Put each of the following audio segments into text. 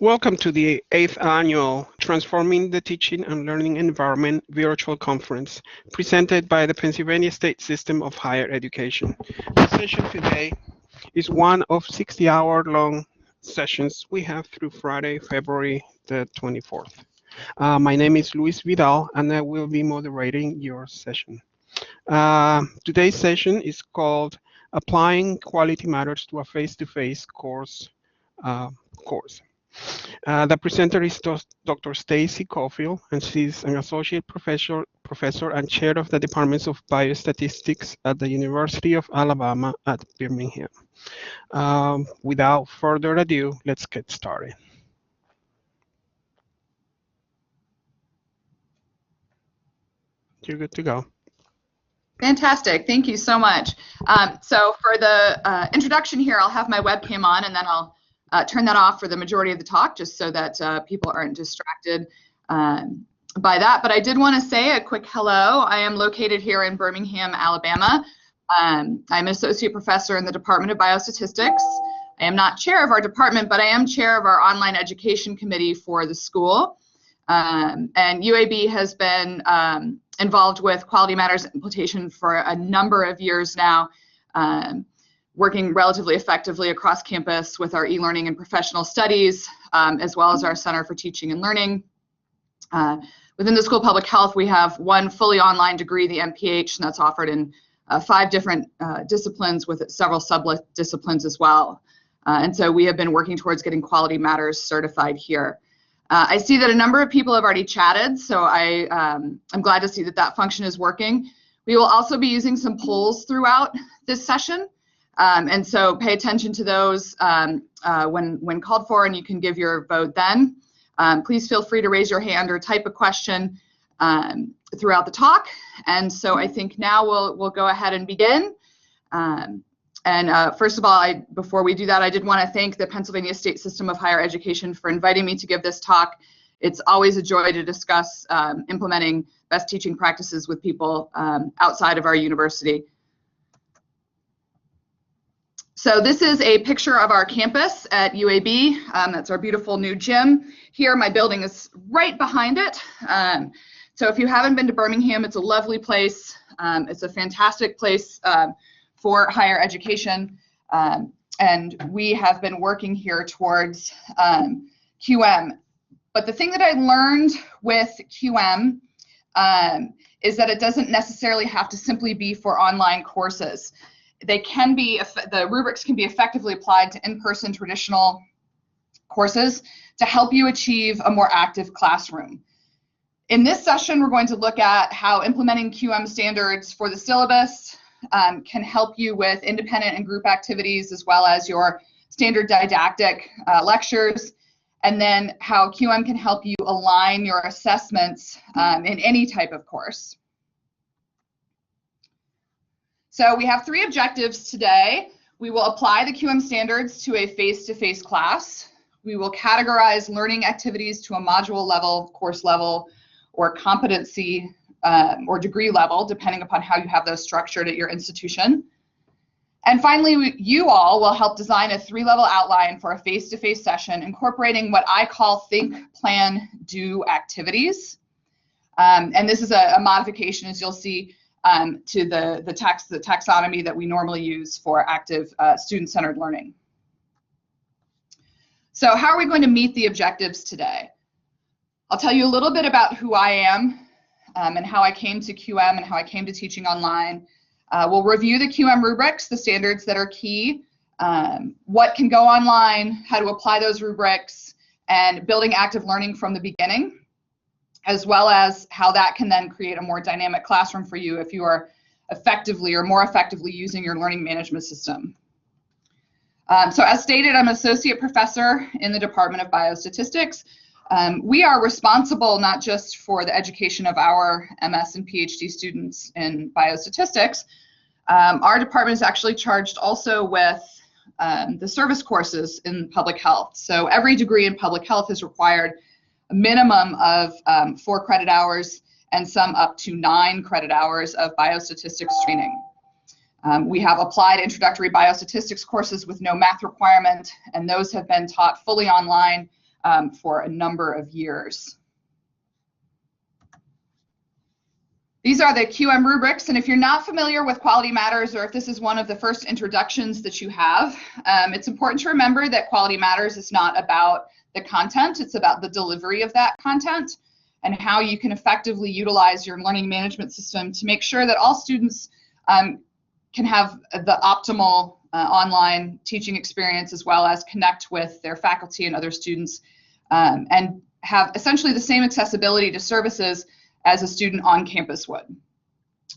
Welcome to the 8th annual Transforming the Teaching and Learning Environment virtual conference presented by the Pennsylvania State System of Higher Education. The session today is one of 60-hour-long sessions we have through Friday, February the 24th. My name is Luis Vidal, and I will be moderating your session. Today's session is called Applying Quality Matters to a Face-to-Face Course. The presenter is Dr. Stacey Cofield, and she's an associate professor and chair of the departments of biostatistics at the University of Alabama at Birmingham. Without further ado, let's get started. You're good to go. Fantastic. Thank you so much. So for the introduction here, I'll have my webcam on, and then I'll turn that off for the majority of the talk, just so that people aren't distracted by that. But I did want to say a quick hello. I am located here in Birmingham, Alabama. I'm an associate professor in the Department of Biostatistics. I am not chair of our department, but I am chair of our online education committee for the school. And UAB has been involved with Quality Matters implementation for a number of years now, working relatively effectively across campus with our e-learning and professional studies, as well as our Center for Teaching and Learning. Within the School of Public Health, we have one fully online degree, the MPH, and that's offered in 5 different disciplines with several sub-disciplines as well. And so we have been working towards getting Quality Matters certified here. I see that a number of people have already chatted, so I'm glad to see that that function is working. We will also be using some polls throughout this session. And so pay attention to those when called for, and you can give your vote then. Please feel free to raise your hand or type a question throughout the talk. And so I think now we'll go ahead and begin. First of all, before we do that, I did want to thank the Pennsylvania State System of Higher Education for inviting me to give this talk. It's always a joy to discuss implementing best teaching practices with people outside of our university. So this is a picture of our campus at UAB. That's our beautiful new gym. Here, my building is right behind it. So if you haven't been to Birmingham, it's a lovely place. It's a fantastic place for higher education. And we have been working here towards QM. But the thing that I learned with QM is that it doesn't necessarily have to simply be for online courses. They can be, the rubrics can be effectively applied to in-person traditional courses to help you achieve a more active classroom. In this session, we're going to look at how implementing QM standards for the syllabus can help you with independent and group activities, as well as your standard didactic lectures, and then how QM can help you align your assessments in any type of course. So we have 3 objectives today. We will apply the QM standards to a face-to-face class. We will categorize learning activities to a module level, course level, or competency or degree level, depending upon how you have those structured at your institution. And finally, you all will help design a 3-level outline for a face-to-face session, incorporating what I call think, plan, do activities. And this is a modification, as you'll see, to the taxonomy that we normally use for active student-centered learning. So how are we going to meet the objectives today? I'll tell you a little bit about who I am and how I came to QM and how I came to teaching online. We'll review the QM rubrics, the standards that are key, what can go online, how to apply those rubrics, and building active learning from the beginning, as well as how that can then create a more dynamic classroom for you if you are effectively or more effectively using your learning management system. So as stated, I'm an associate professor in the Department of Biostatistics. We are responsible not just for the education of our MS and PhD students in biostatistics. Our department is actually charged also with the service courses in public health. So every degree in public health is required a minimum of 4 credit hours and some up to 9 credit hours of biostatistics training. We have applied introductory biostatistics courses with no math requirement, and those have been taught fully online for a number of years. These are the QM rubrics, and if you're not familiar with Quality Matters, or if this is one of the first introductions that you have, it's important to remember that Quality Matters is not about the content, it's about the delivery of that content and how you can effectively utilize your learning management system to make sure that all students can have the optimal online teaching experience, as well as connect with their faculty and other students, and have essentially the same accessibility to services as a student on campus would.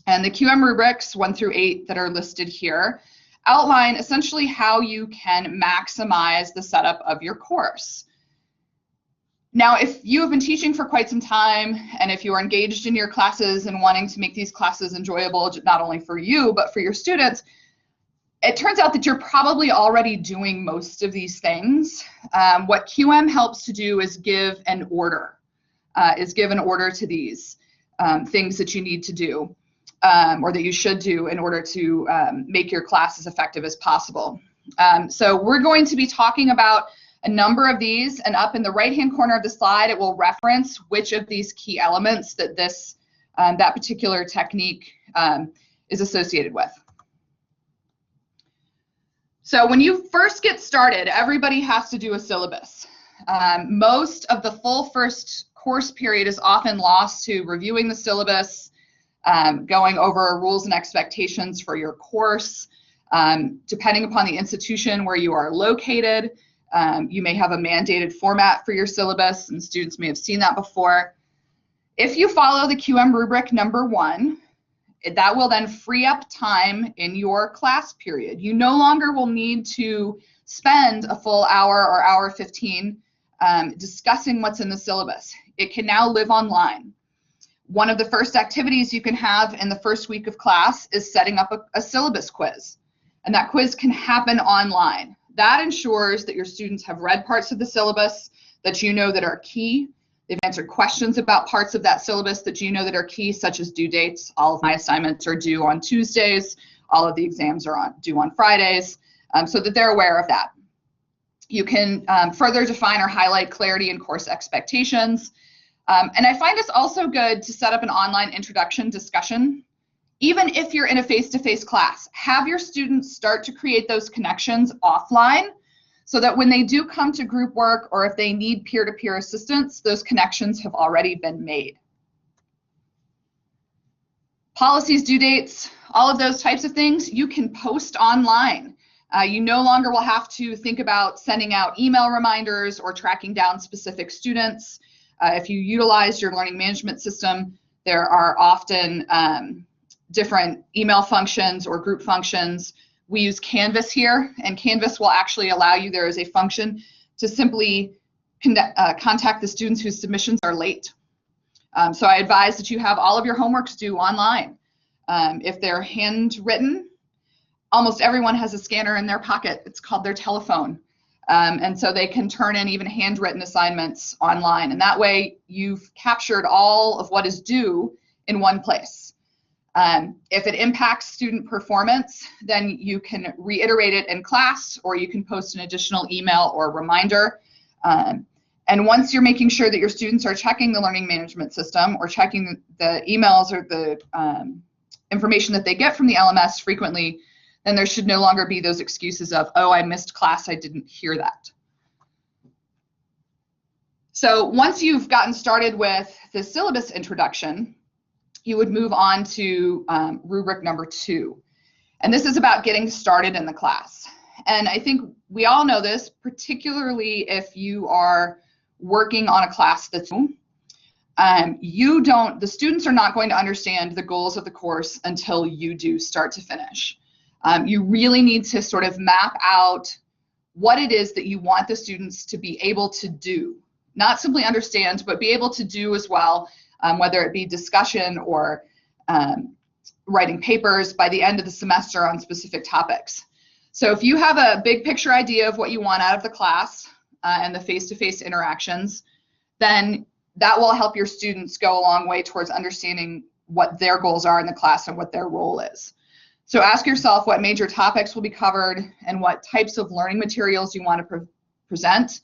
And the QM rubrics 1 through 8 that are listed here outline essentially how you can maximize the setup of your course. Now, if you have been teaching for quite some time, and if you are engaged in your classes and wanting to make these classes enjoyable, not only for you, but for your students, it turns out that you're probably already doing most of these things. What QM helps to do is give an order. To these things that you need to do, or that you should do in order to make your class as effective as possible. So we're going to be talking about a number of these, and up in the right-hand corner of the slide, it will reference which of these key elements that that particular technique is associated with. So when you first get started, everybody has to do a syllabus. Most of the full first course period is often lost to reviewing the syllabus, going over rules and expectations for your course. Depending upon the institution where you are located, you may have a mandated format for your syllabus, and students may have seen that before. If you follow the QM rubric number 1, that will then free up time in your class period. You no longer will need to spend a full hour or hour 15 discussing what's in the syllabus. It can now live online. One of the first activities you can have in the first week of class is setting up a syllabus quiz, and that quiz can happen online. That ensures that your students have read parts of the syllabus that you know that are key. They've answered questions about parts of that syllabus that you know that are key, such as due dates. All of my assignments are due on Tuesdays. All of the exams are due on Fridays, so that they're aware of that. You can further define or highlight clarity and course expectations. And I find it's also good to set up an online introduction discussion. Even if you're in a face-to-face class, have your students start to create those connections offline so that when they do come to group work, or if they need peer-to-peer assistance, those connections have already been made. Policies, due dates, all of those types of things, you can post online. You no longer will have to think about sending out email reminders or tracking down specific students. If you utilize your learning management system, there are often different email functions or group functions. We use Canvas here, and Canvas will actually allow you, there is a function to simply contact the students whose submissions are late. So I advise that you have all of your homeworks due online. If they're handwritten, almost everyone has a scanner in their pocket. It's called their telephone. And so they can turn in even handwritten assignments online. And that way you've captured all of what is due in one place. If it impacts student performance, then you can reiterate it in class, or you can post an additional email or reminder. And once you're making sure that your students are checking the learning management system or checking the emails or the information that they get from the LMS frequently, then there should no longer be those excuses of, oh, I missed class, I didn't hear that. So once you've gotten started with the syllabus introduction, you would move on to rubric number 2. And this is about getting started in the class. And I think we all know this, particularly if you are working on a class that's new. The students are not going to understand the goals of the course until you do, start to finish. You really need to sort of map out what it is that you want the students to be able to do. Not simply understand, but be able to do as well, whether it be discussion or writing papers by the end of the semester on specific topics. So if you have a big picture idea of what you want out of the class and the face-to-face interactions, then that will help your students go a long way towards understanding what their goals are in the class and what their role is. So ask yourself what major topics will be covered and what types of learning materials you want to present.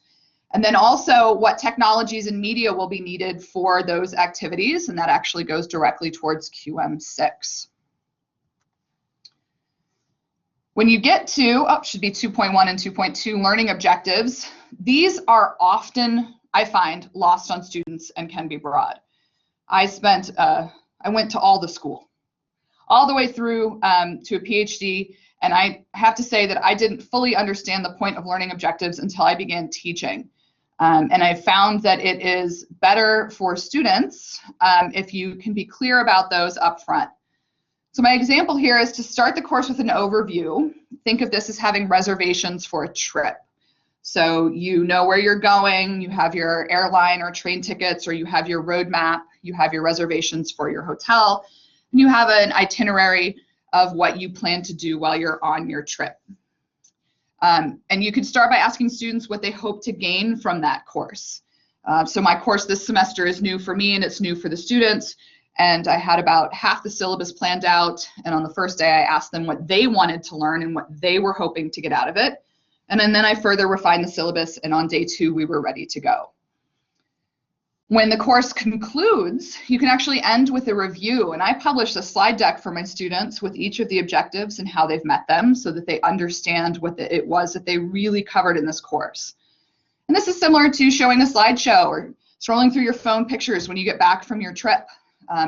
And then also what technologies and media will be needed for those activities, and that actually goes directly towards QM6. When you get to, should be 2.1 and 2.2 learning objectives, these are often, I find, lost on students and can be broad. I went to all the way through to a PhD, and I have to say that I didn't fully understand the point of learning objectives until I began teaching. And I found that it is better for students if you can be clear about those up front. So my example here is to start the course with an overview. Think of this as having reservations for a trip. So you know where you're going, you have your airline or train tickets, or you have your road map, you have your reservations for your hotel, and you have an itinerary of what you plan to do while you're on your trip. And you can start by asking students what they hope to gain from that course. So my course this semester is new for me and it's new for the students. And I had about half the syllabus planned out. And on the first day, I asked them what they wanted to learn and what they were hoping to get out of it. And then I further refined the syllabus. And on day 2, we were ready to go. When the course concludes, you can actually end with a review. And I published a slide deck for my students with each of the objectives and how they've met them so that they understand what it was that they really covered in this course. And this is similar to showing a slideshow or scrolling through your phone pictures when you get back from your trip.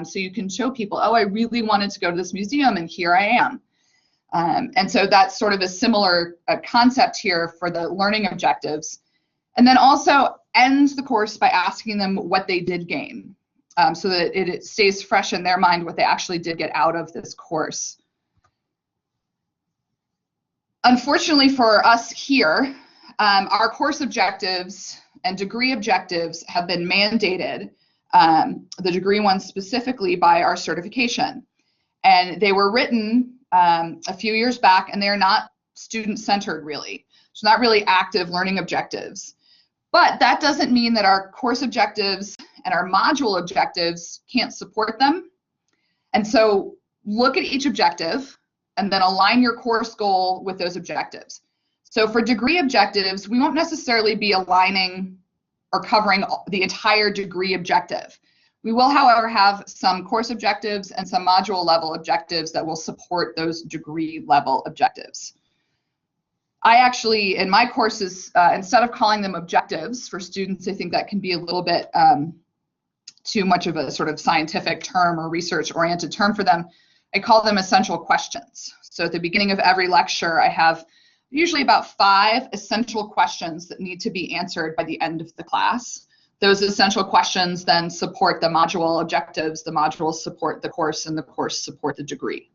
So you can show people, oh, I really wanted to go to this museum and here I am. And so that's sort of a similar concept here for the learning objectives. And then also end the course by asking them what they did gain, so that it stays fresh in their mind what they actually did get out of this course. Unfortunately for us here, our course objectives and degree objectives have been mandated, the degree ones specifically, by our certification. And they were written a few years back, and they're not student-centered really. It's not really active learning objectives. But that doesn't mean that our course objectives and our module objectives can't support them. And so look at each objective and then align your course goal with those objectives. So for degree objectives, we won't necessarily be aligning or covering the entire degree objective. We will, however, have some course objectives and some module level objectives that will support those degree level objectives. I actually, in my courses, instead of calling them objectives for students, I think that can be a little bit too much of a sort of scientific term or research-oriented term for them. I call them essential questions. So at the beginning of every lecture, I have usually about 5 essential questions that need to be answered by the end of the class. Those essential questions then support the module objectives, the modules support the course, and the course support the degree.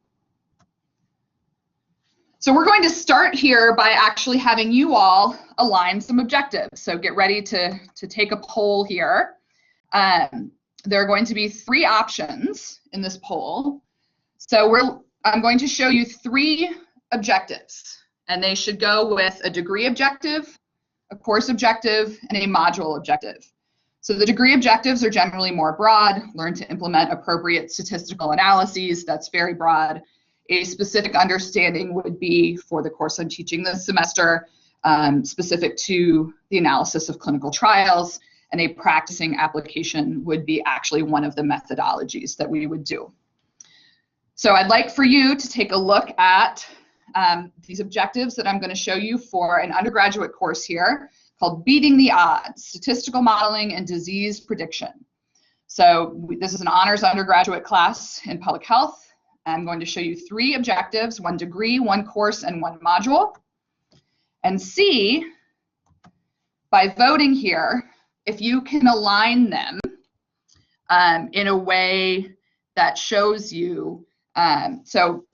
So we're going to start here by actually having you all align some objectives. So get ready to take a poll here. There are going to be 3 options in this poll. So I'm going to show you 3 objectives, and they should go with a degree objective, a course objective, and a module objective. So the degree objectives are generally more broad. Learn to implement appropriate statistical analyses. That's very broad. A specific understanding would be for the course I'm teaching this semester, specific to the analysis of clinical trials, and a practicing application would be actually one of the methodologies that we would do. So I'd like for you to take a look at these objectives that I'm going to show you for an undergraduate course here called Beating the Odds, Statistical Modeling and Disease Prediction. So this is an honors undergraduate class in public health. I'm going to show you 3 objectives, 1 degree, 1 course, and 1 module. And see, by voting here, if you can align them in a way that shows you, so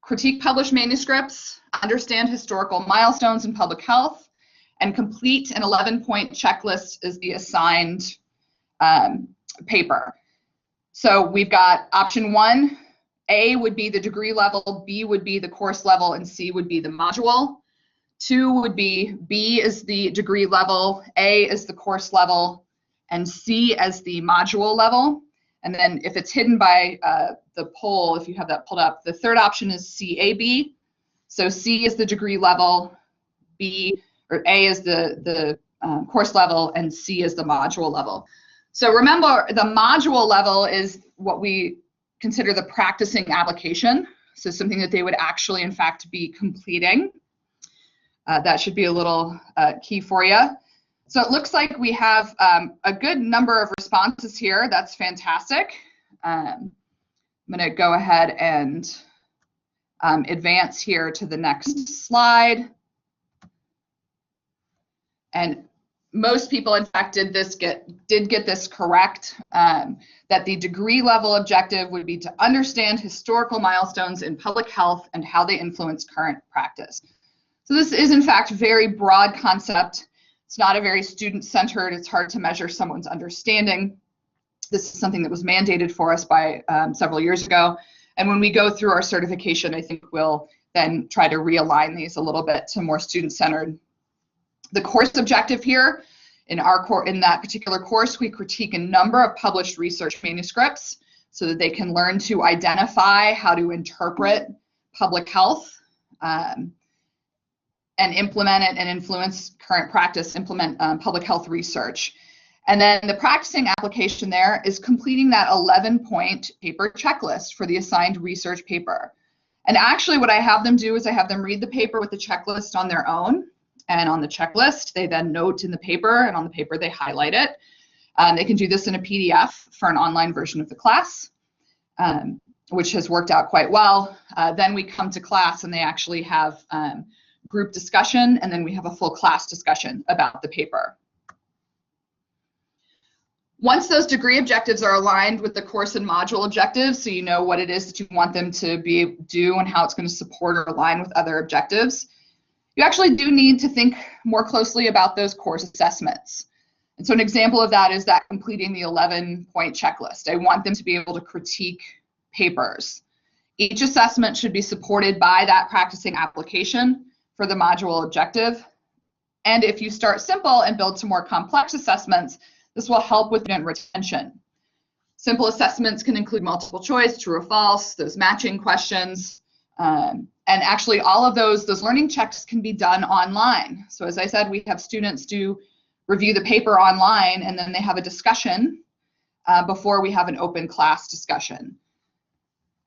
critique published manuscripts, understand historical milestones in public health, and complete an 11-point checklist is the assigned paper. So we've got option 1, A would be the degree level, B would be the course level, and C would be the module. 2 would be B is the degree level, A is the course level, and C as the module level. And then if it's hidden by the poll, if you have that pulled up, the 3rd option is CAB. So C is the degree level, B or A is the course level, and C is the module level. So remember, the module level is what we consider the practicing application. So something that they would actually, in fact, be completing. That should be a little key for you. So it looks like we have a good number of responses here. That's fantastic. I'm going to go ahead and advance here to the next slide. And most people, in fact, did get this correct, that the degree level objective would be to understand historical milestones in public health and how they influence current practice. So this is, in fact, a very broad concept. It's not a very student-centered. It's hard to measure someone's understanding. This is something that was mandated for us by several years ago. And when we go through our certification, I think we'll then try to realign these a little bit to more student-centered. The course objective here, in that particular course, we critique a number of published research manuscripts so that they can learn to identify how to interpret public health and implement it and influence current practice, implement public health research. And then the practicing application there is completing that 11-point paper checklist for the assigned research paper. And actually what I have them do is I have them read the paper with the checklist on their own. And on the checklist, they then note in the paper, and on the paper they highlight it. They can do this in a PDF for an online version of the class, which has worked out quite well. Then we come to class and they actually have group discussion, and then we have a full class discussion about the paper. Once those degree objectives are aligned with the course and module objectives, so you know what it is that you want them to do and how it's going to support or align with other objectives, you actually do need to think more closely about those course assessments. And so an example of that is that completing the 11-point checklist. I want them to be able to critique papers. Each assessment should be supported by that practicing application for the module objective. And if you start simple and build some more complex assessments, this will help with student retention. Simple assessments can include multiple choice, true or false, those matching questions. And actually all of those learning checks can be done online. So as I said, we have students review the paper online, and then they have a discussion before we have an open class discussion.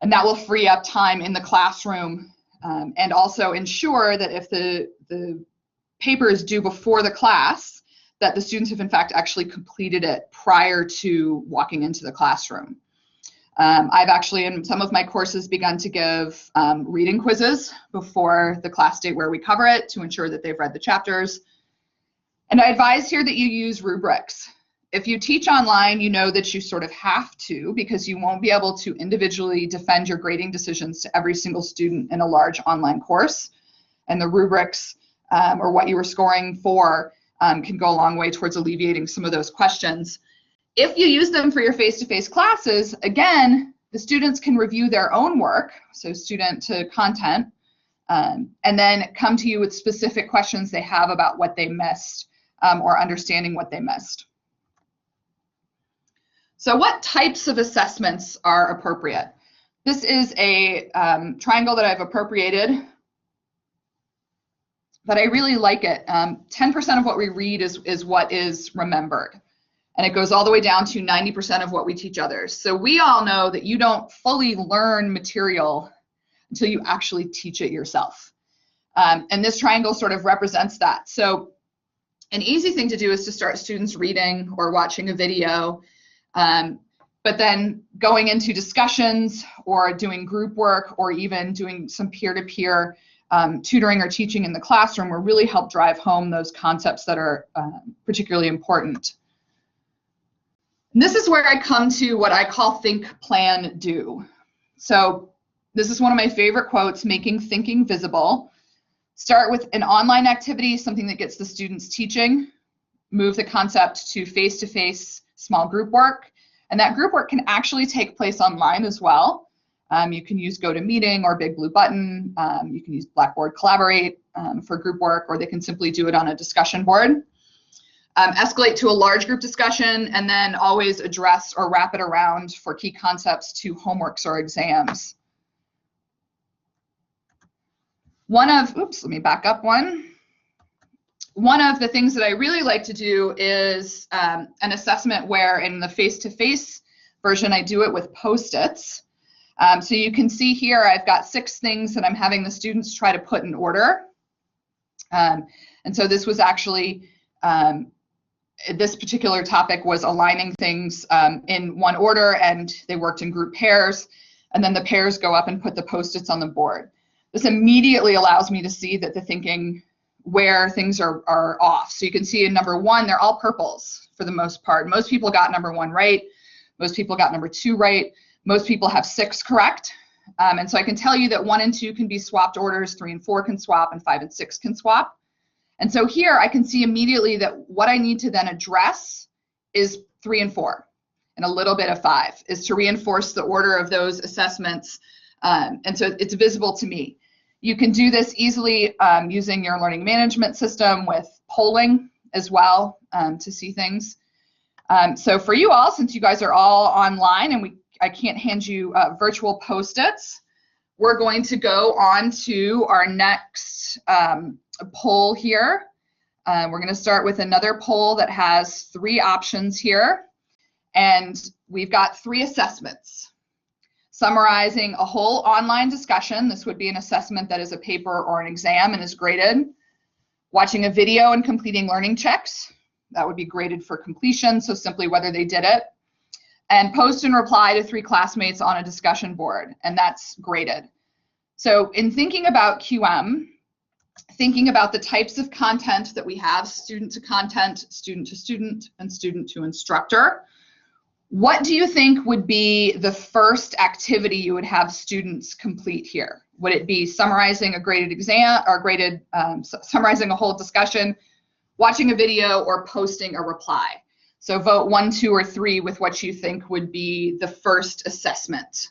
And that will free up time in the classroom and also ensure that if the paper is due before the class, that the students have in fact actually completed it prior to walking into the classroom. I've actually, in some of my courses, begun to give reading quizzes before the class date where we cover it to ensure that they've read the chapters. And I advise here that you use rubrics. If you teach online, you know that you sort of have to, because you won't be able to individually defend your grading decisions to every single student in a large online course. And the rubrics, or what you were scoring for, can go a long way towards alleviating some of those questions. If you use them for your face-to-face classes, again, the students can review their own work, so student to content, and then come to you with specific questions they have about what they missed or understanding what they missed. So what types of assessments are appropriate? This is a triangle that I've appropriated, but I really like it. 10% of what we read is what is remembered. And it goes all the way down to 90% of what we teach others. So we all know that you don't fully learn material until you actually teach it yourself. And this triangle sort of represents that. So an easy thing to do is to start students reading or watching a video, but then going into discussions or doing group work or even doing some peer-to-peer tutoring or teaching in the classroom will really help drive home those concepts that are particularly important. And this is where I come to what I call think, plan, do. So this is one of my favorite quotes, making thinking visible. Start with an online activity, something that gets the students teaching. Move the concept to face-to-face small group work. And that group work can actually take place online as well. You can use GoToMeeting or Big Blue Button. You can use Blackboard Collaborate for group work, or they can simply do it on a discussion board. Escalate to a large group discussion, and then always address or wrap it around for key concepts to homeworks or exams. Let me back up one. one of the things that I really like to do is an assessment where in the face-to-face version, I do it with Post-its. So you can see here, I've got 6 things that I'm having the students try to put in order. And so this was actually, this particular topic was aligning things in one order, and they worked in group pairs. And then the pairs go up and put the Post-its on the board. This immediately allows me to see that the thinking where things are off. So you can see in number 1, they're all purples for the most part. Most people got number 1 right. Most people got number 2 right. Most people have 6 correct. And so I can tell you that 1 and 2 can be swapped orders, 3 and 4 can swap, and 5 and 6 can swap. And so here I can see immediately that what I need to then address is 3 and 4. And a little bit of 5 is to reinforce the order of those assessments. And so it's visible to me. You can do this easily using your learning management system with polling as well to see things. So for you all, since you guys are all online and I can't hand you virtual Post-its, we're going to go on to our next poll here. We're going to start with another poll that has 3 options here. And we've got 3 assessments. Summarizing a whole online discussion. This would be an assessment that is a paper or an exam and is graded. Watching a video and completing learning checks. That would be graded for completion, so simply whether they did it. And post and reply to 3 classmates on a discussion board, and that's graded. So in thinking about QM, thinking about the types of content that we have, student to content, student to student, and student to instructor, what do you think would be the first activity you would have students complete here? Would it be summarizing a graded exam or graded, summarizing a whole discussion, watching a video, or posting a reply? So vote 1, 2, or 3 with what you think would be the first assessment.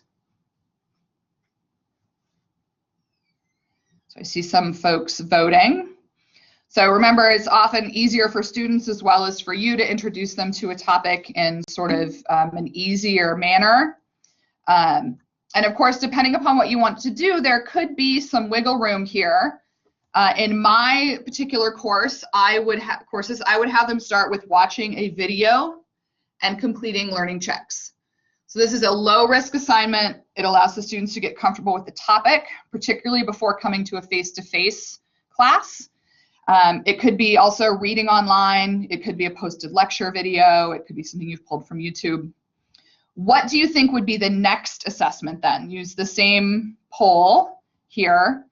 So I see some folks voting. So remember, it's often easier for students as well as for you to introduce them to a topic in sort of an easier manner. And of course, depending upon what you want to do, there could be some wiggle room here. In my particular course, I would have them start with watching a video and completing learning checks. So this is a low-risk assignment. It allows the students to get comfortable with the topic, particularly before coming to a face-to-face class. It could be also reading online. It could be a posted lecture video. It could be something you've pulled from YouTube. What do you think would be the next assessment then? Use the same poll here.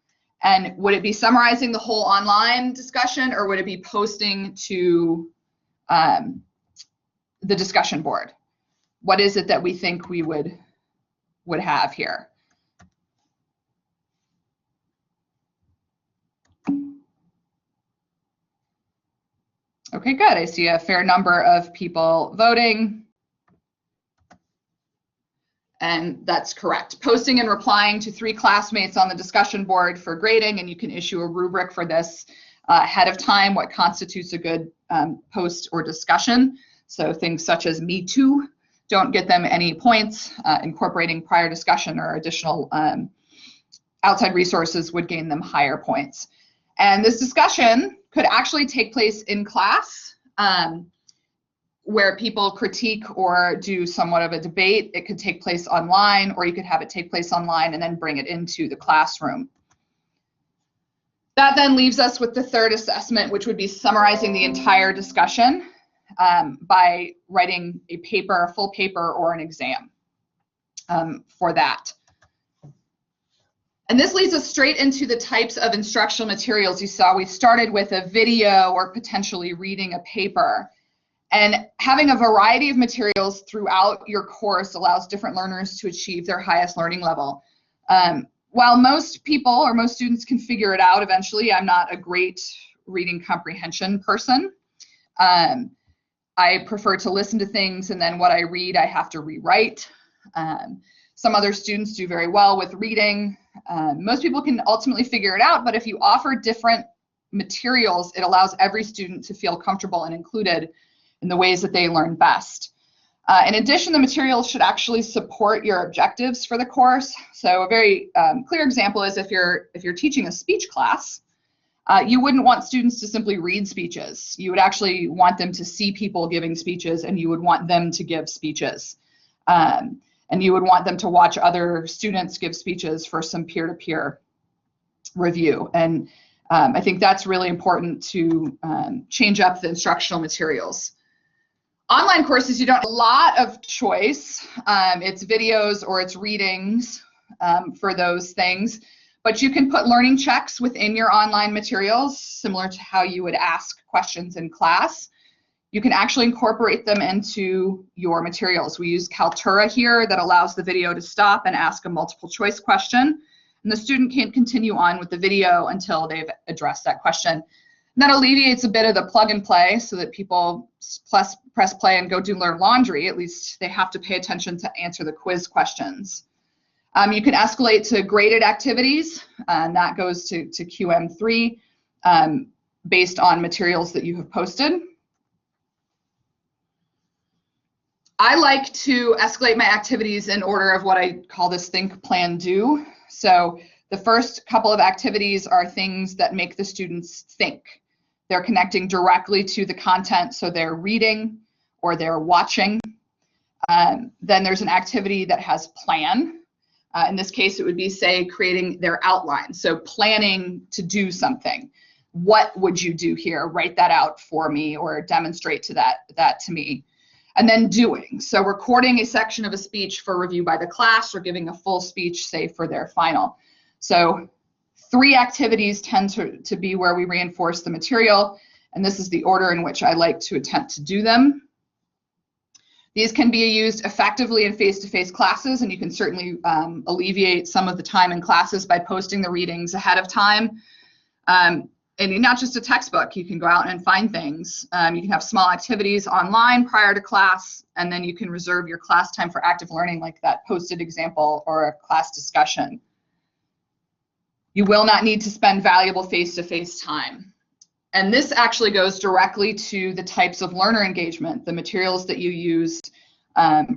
And would it be summarizing the whole online discussion, or would it be posting to the discussion board? What is it that we think we would have here? Okay, good. I see a fair number of people voting. And that's correct. Posting and replying to 3 classmates on the discussion board for grading, and you can issue a rubric for this ahead of time, what constitutes a good post or discussion. So things such as me too don't get them any points. Incorporating prior discussion or additional outside resources would gain them higher points. And this discussion could actually take place in class, where people critique or do somewhat of a debate. It could take place online, or you could have it take place online and then bring it into the classroom. That then leaves us with the third assessment, which would be summarizing the entire discussion by writing a paper, a full paper, or an exam for that. And this leads us straight into the types of instructional materials you saw. We started with a video or potentially reading a paper. And having a variety of materials throughout your course allows different learners to achieve their highest learning level. While most people or most students can figure it out eventually, I'm not a great reading comprehension person. I prefer to listen to things, and then what I read, I have to rewrite. Some other students do very well with reading. Most people can ultimately figure it out, but if you offer different materials, it allows every student to feel comfortable and included in the ways that they learn best. In addition, the materials should actually support your objectives for the course. So a very clear example is if you're teaching a speech class, You wouldn't want students to simply read speeches. You would actually want them to see people giving speeches, and you would want them to give speeches. And you would want them to watch other students give speeches for some peer-to-peer review. And I think that's really important to change up the instructional materials. Online courses, you don't have a lot of choice. It's videos or it's readings for those things. But you can put learning checks within your online materials, similar to how you would ask questions in class. You can actually incorporate them into your materials. We use Kaltura here that allows the video to stop and ask a multiple choice question. And the student can continue on with the video until they've addressed that question. And that alleviates a bit of the plug and play so that people press play and go do learn laundry. At least they have to pay attention to answer the quiz questions. You can escalate to graded activities, and that goes to QM3 based on materials that you have posted. I like to escalate my activities in order of what I call this think, plan, do. So the first couple of activities are things that make the students think. They're connecting directly to the content, so they're reading or they're watching. Then there's an activity that has plan. In this case, it would be, say, creating their outline. So planning to do something. What would you do here? Write that out for me or demonstrate that to me. And then doing. So recording a section of a speech for review by the class or giving a full speech, say, for their final. So 3 activities tend to be where we reinforce the material. And this is the order in which I like to attempt to do them. These can be used effectively in face-to-face classes, and you can certainly alleviate some of the time in classes by posting the readings ahead of time. And not just a textbook, you can go out and find things. You can have small activities online prior to class, and then you can reserve your class time for active learning, like that posted example or a class discussion. You will not need to spend valuable face-to-face time. And this actually goes directly to the types of learner engagement. The materials that you use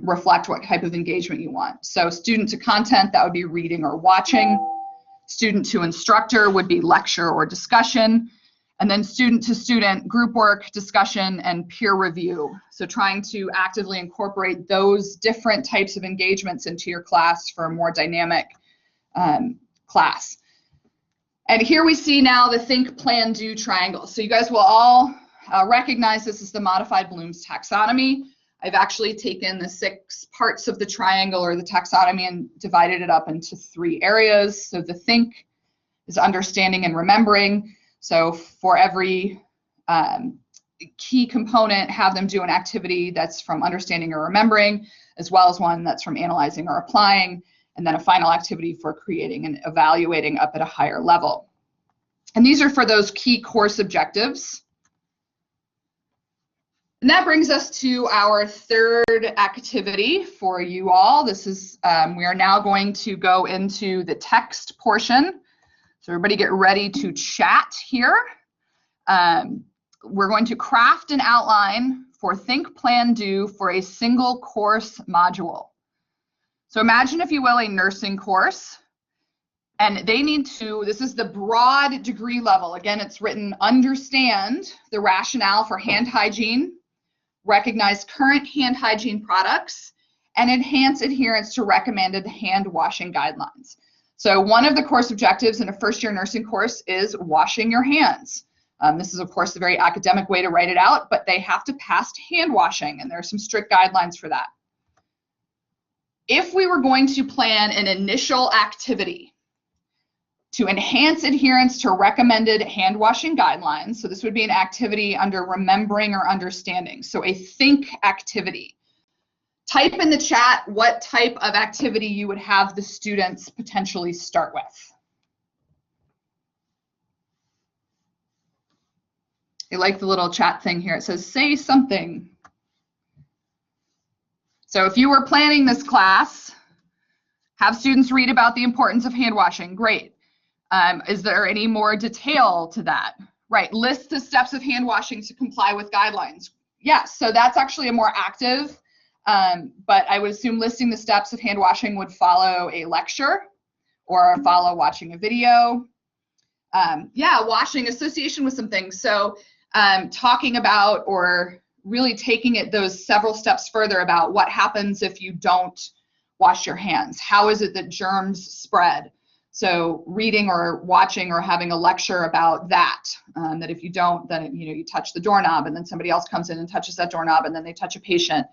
reflect what type of engagement you want. So student to content, that would be reading or watching. Student to instructor would be lecture or discussion. And then student to student, group work, discussion, and peer review. So trying to actively incorporate those different types of engagements into your class for a more dynamic class. And here we see now the think, plan, do triangle. So you guys will all recognize this is the modified Bloom's taxonomy. I've actually taken the 6 parts of the triangle or the taxonomy and divided it up into 3 areas. So the think is understanding and remembering. So for every key component, have them do an activity that's from understanding or remembering, as well as one that's from analyzing or applying, and then a final activity for creating and evaluating up at a higher level. And these are for those key course objectives. And that brings us to our 3rd activity for you all. This is, we are now going to go into the text portion. So everybody get ready to chat here. We're going to craft an outline for think, plan, do for a single course module. So imagine, if you will, a nursing course, and they need to, this is the broad degree level. Again, it's written, understand the rationale for hand hygiene, recognize current hand hygiene products, and enhance adherence to recommended hand washing guidelines. So one of the course objectives in a first-year nursing course is washing your hands. This is, of course, a very academic way to write it out, but they have to pass hand washing, and there are some strict guidelines for that. If we were going to plan an initial activity to enhance adherence to recommended hand washing guidelines, so this would be an activity under remembering or understanding, so a think activity. Type in the chat what type of activity you would have the students potentially start with. I like the little chat thing here. It says, say something. So if you were planning this class, have students read about the importance of hand washing. Great. Is there any more detail to that? Right, list the steps of hand washing to comply with guidelines. Yes, so that's actually a more active, but I would assume listing the steps of hand washing would follow a lecture or follow watching a video. Yeah, washing, association with some things. So talking about, or really taking it those several steps further about what happens if you don't wash your hands. How is it that germs spread? So reading or watching or having a lecture about that, that if you don't, then you touch the doorknob and then somebody else comes in and touches that doorknob and then they touch a patient,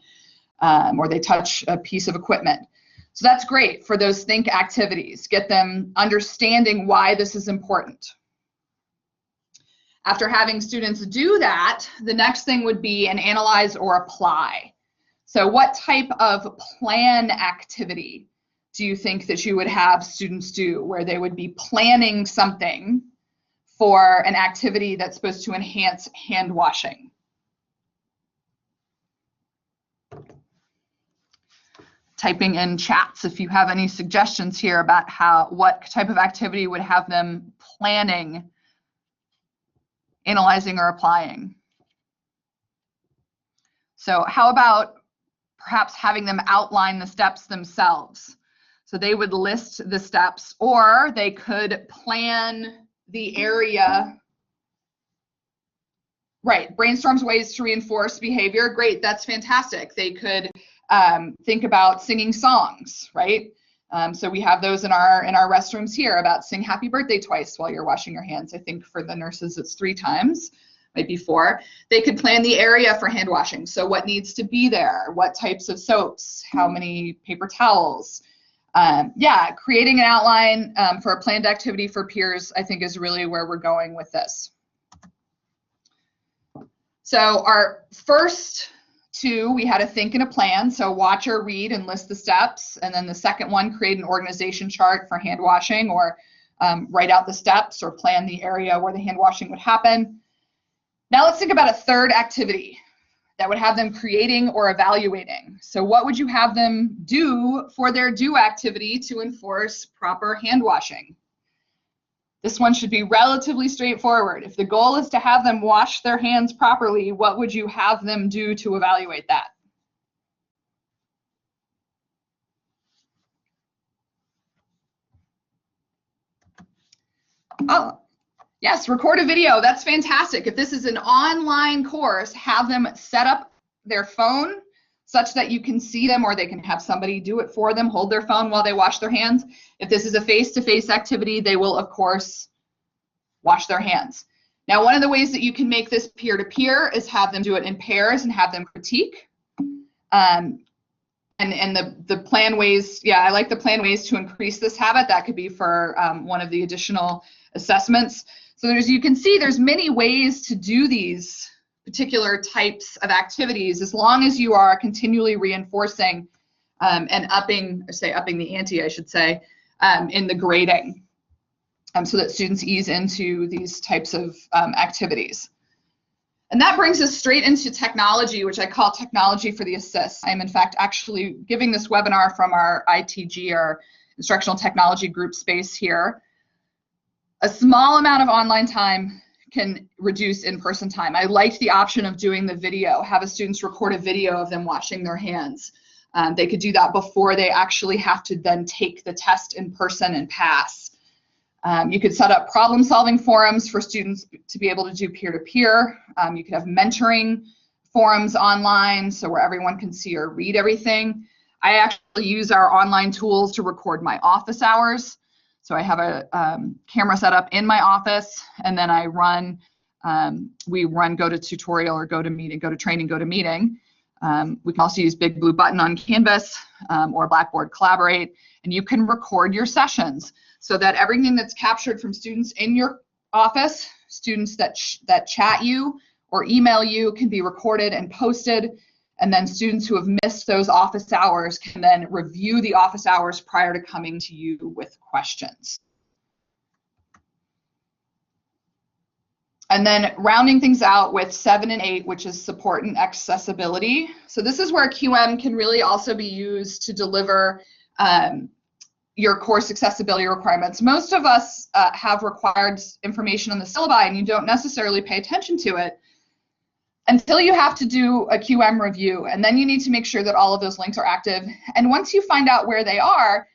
or they touch a piece of equipment. So that's great for those think activities. Get them understanding why this is important. After having students do that, the next thing would be an analyze or apply. So what type of plan activity do you think that you would have students do, where they would be planning something for an activity that's supposed to enhance hand washing? Typing in chats if you have any suggestions here about what type of activity would have them planning, analyzing, or applying. So how about perhaps having them outline the steps themselves? So they would list the steps, or they could plan the area. Right, brainstorms ways to reinforce behavior. Great, that's fantastic. They could think about singing songs, right? So we have those in our restrooms here about sing happy birthday twice while you're washing your hands. I think for the nurses it's 3 times, might be 4. They could plan the area for hand washing. So what needs to be there? What types of soaps? How many paper towels? Yeah, creating an outline for a planned activity for peers, I think, is really where we're going with this. So our first 2, we had a think and a plan. So watch or read and list the steps. And then the second one, create an organization chart for hand washing, or write out the steps or plan the area where the hand washing would happen. Now let's think about a third activity that would have them creating or evaluating. So what would you have them do for their do activity to enforce proper hand washing? This one should be relatively straightforward. If the goal is to have them wash their hands properly, what would you have them do to evaluate that? Oh, yes, record a video. That's fantastic. If this is an online course, have them set up their phone such that you can see them, or they can have somebody do it for them, hold their phone while they wash their hands. If this is a face-to-face activity, they will, of course, wash their hands. Now, one of the ways that you can make this peer-to-peer is have them do it in pairs and have them critique. And the plan ways, yeah, I like the plan ways to increase this habit. That could be for one of the additional assessments. So you can see there's many ways to do these particular types of activities, as long as you are continually reinforcing and upping the ante, I should say, in the grading, so that students ease into these types of activities. And that brings us straight into technology, which I call technology for the assist. I'm in fact actually giving this webinar from our ITG, our Instructional Technology Group space here. A small amount of online time can reduce in-person time. I liked the option of doing the video, have a students record a video of them washing their hands. They could do that before they actually have to then take the test in person and pass. You could set up problem-solving forums for students to be able to do peer-to-peer. You could have mentoring forums online, so where everyone can see or read everything. I actually use our online tools to record my office hours. So I have a camera set up in my office, and then we run GoToTutorial or GoToMeeting, GoToTraining, GoToMeeting. We can also use Big Blue Button on Canvas or Blackboard Collaborate, and you can record your sessions so that everything that's captured from students in your office, students that chat you or email you, can be recorded and posted. And then students who have missed those office hours can then review the office hours prior to coming to you with questions. And then rounding things out with 7 and 8, which is support and accessibility. So this is where QM can really also be used to deliver your course accessibility requirements. Most of us have required information on the syllabi, and you don't necessarily pay attention to it until you have to do a QM review, and then you need to make sure that all of those links are active. And once you find out where they are,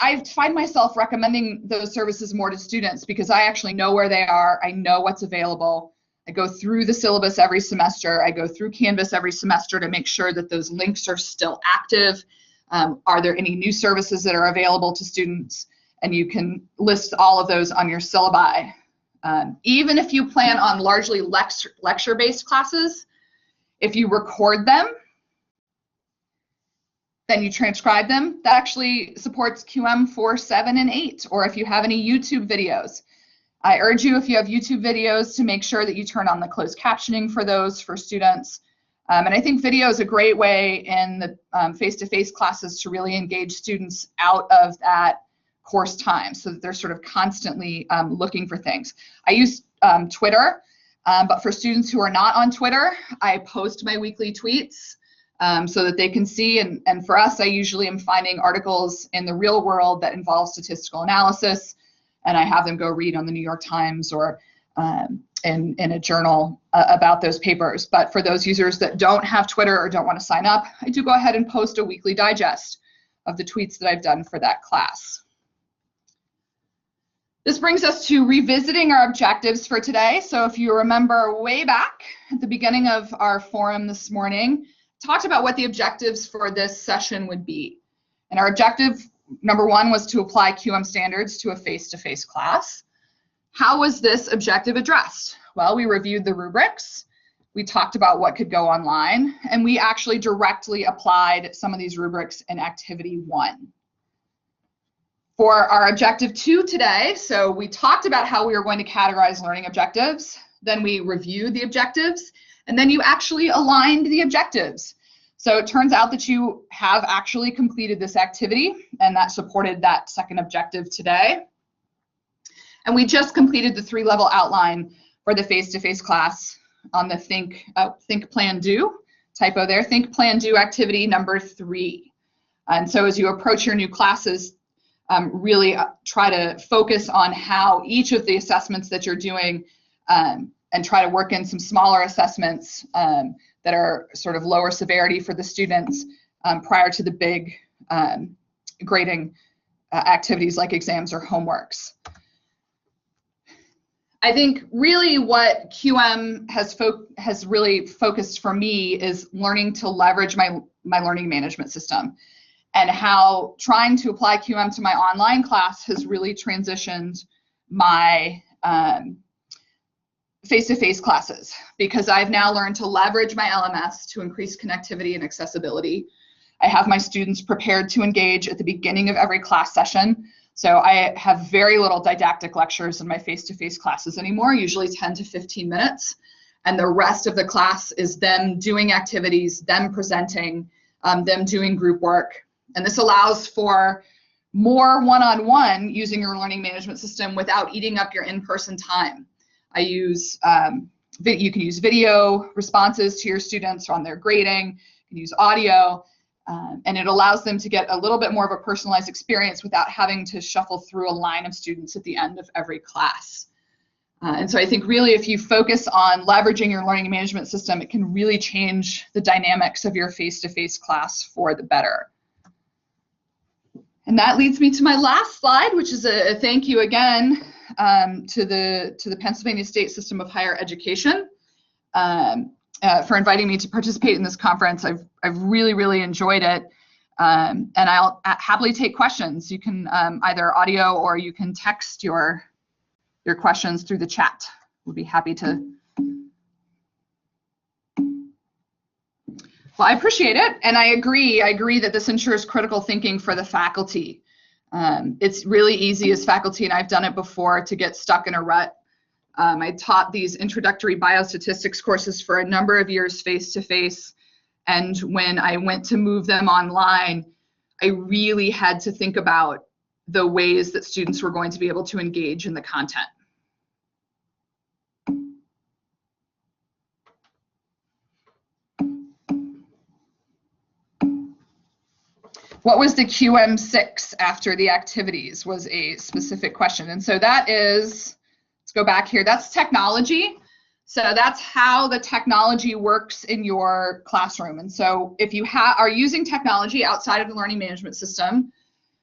I find myself recommending those services more to students because I actually know where they are. I know what's available. I go through the syllabus every semester. I go through Canvas every semester to make sure that those links are still active. Are there any new services that are available to students? And you can list all of those on your syllabi. Even if you plan on largely lecture-based classes, if you record them, then you transcribe them. That actually supports QM 4, 7, and 8, or if you have any YouTube videos. I urge you, if you have YouTube videos, to make sure that you turn on the closed captioning for those for students. And I think video is a great way in the face-to-face classes to really engage students out of that course time so that they're sort of constantly looking for things. I use Twitter, but for students who are not on Twitter, I post my weekly tweets so that they can see. And for us, I usually am finding articles in the real world that involve statistical analysis, and I have them go read on the New York Times or in a journal about those papers. But for those users that don't have Twitter or don't want to sign up, I do go ahead and post a weekly digest of the tweets that I've done for that class. This brings us to revisiting our objectives for today. So if you remember way back at the beginning of our forum this morning, talked about what the objectives for this session would be. And our objective number 1 was to apply QM standards to a face-to-face class. How was this objective addressed? Well, we reviewed the rubrics, we talked about what could go online, and we actually directly applied some of these rubrics in activity 1. For our objective 2 today, so we talked about how we were going to categorize learning objectives, then we reviewed the objectives, and then you actually aligned the objectives. So it turns out that you have actually completed this activity, and that supported that second objective today. And we just completed the 3-level outline for the face-to-face class on the Think, Plan, Do, typo there, Think, Plan, Do activity number 3. And so as you approach your new classes, really try to focus on how each of the assessments that you're doing and try to work in some smaller assessments that are sort of lower severity for the students prior to the big grading activities like exams or homeworks. I think really what QM has really focused for me is learning to leverage my learning management system, and how trying to apply QM to my online class has really transitioned my face-to-face classes, because I've now learned to leverage my LMS to increase connectivity and accessibility. I have my students prepared to engage at the beginning of every class session. So I have very little didactic lectures in my face-to-face classes anymore, usually 10 to 15 minutes. And the rest of the class is them doing activities, them presenting, them doing group work. And this allows for more one-on-one using your learning management system without eating up your in-person time. I use, you can use video responses to your students on their grading, you can use audio, and it allows them to get a little bit more of a personalized experience without having to shuffle through a line of students at the end of every class. And so I think really if you focus on leveraging your learning management system, it can really change the dynamics of your face-to-face class for the better. And that leads me to my last slide, which is a thank you again to the Pennsylvania State System of Higher Education for inviting me to participate in this conference. I've really, really enjoyed it. And I'll happily take questions. You can either audio or you can text your questions through the chat. We'll be happy to. Well, I appreciate it, and I agree that this ensures critical thinking for the faculty. It's really easy as faculty, and I've done it before, to get stuck in a rut. I taught these introductory biostatistics courses for a number of years face-to-face, and when I went to move them online, I really had to think about the ways that students were going to be able to engage in the content. What was the QM6 after the activities was a specific question. And so that is, let's go back here, that's technology. So that's how the technology works in your classroom. And so if you are using technology outside of the learning management system,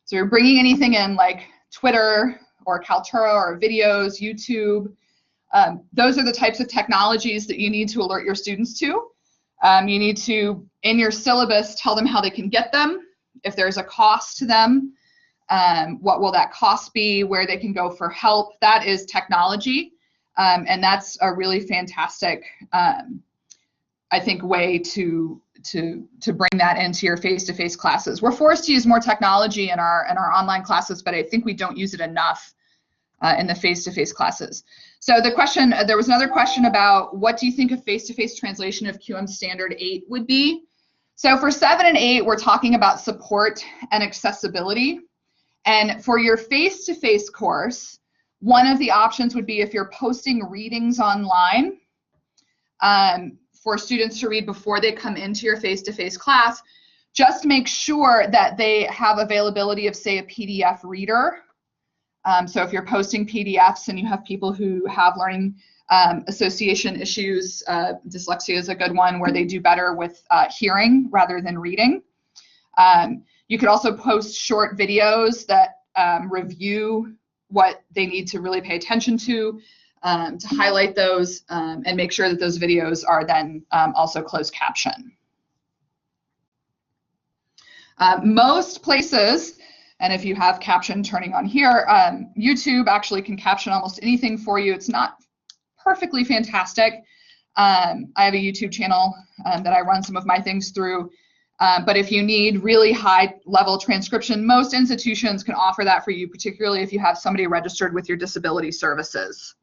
So you're bringing anything in like Twitter or Kaltura or videos, YouTube. Those are the types of technologies that you need to alert your students to. You need to, in your syllabus, tell them how they can get them, if there's a cost to them, what will that cost be, where they can go for help. That is technology, and that's a really fantastic, I think, way to bring that into your face-to-face classes. We're forced to use more technology in our online classes, but I think we don't use it enough in the face-to-face classes. So the question, there was another question about what do you think a face-to-face translation of QM Standard 8 would be? So for 7 and 8, we're talking about support and accessibility. And for your face-to-face course, one of the options would be if you're posting readings online for students to read before they come into your face-to-face class, just make sure that they have availability of, say, a PDF reader. So if you're posting PDFs and you have people who have learning association issues, dyslexia is a good one where they do better with hearing rather than reading. You could also post short videos that review what they need to really pay attention to highlight those and make sure that those videos are then also closed caption. Most places, and if you have caption turning on here, YouTube actually can caption almost anything for you. It's not perfectly fantastic. I have a YouTube channel that I run some of my things through. But if you need really high level transcription, most institutions can offer that for you, particularly if you have somebody registered with your disability services.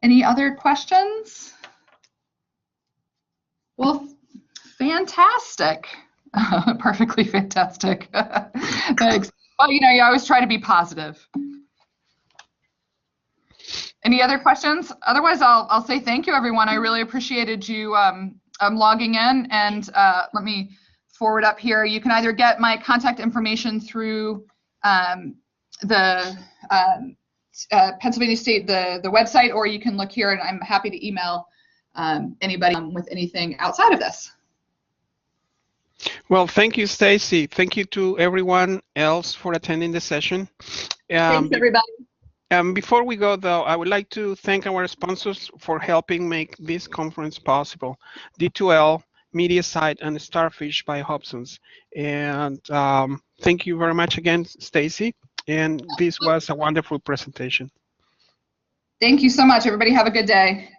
Any other questions? Well, fantastic. Perfectly fantastic. Thanks. Well, you know, you always try to be positive. Any other questions? Otherwise, I'll say thank you, everyone. I really appreciated you logging in. And let me forward up here. You can either get my contact information through the Pennsylvania State, the website, or you can look here, and I'm happy to email anybody with anything outside of this. Well, thank you, Stacey. Thank you to everyone else for attending the session. Thanks, everybody. Before we go, though, I would like to thank our sponsors for helping make this conference possible: D2L, MediaSite, and Starfish by Hobson's. And thank you very much again, Stacey. And this was a wonderful presentation. Thank you so much. Everybody have a good day.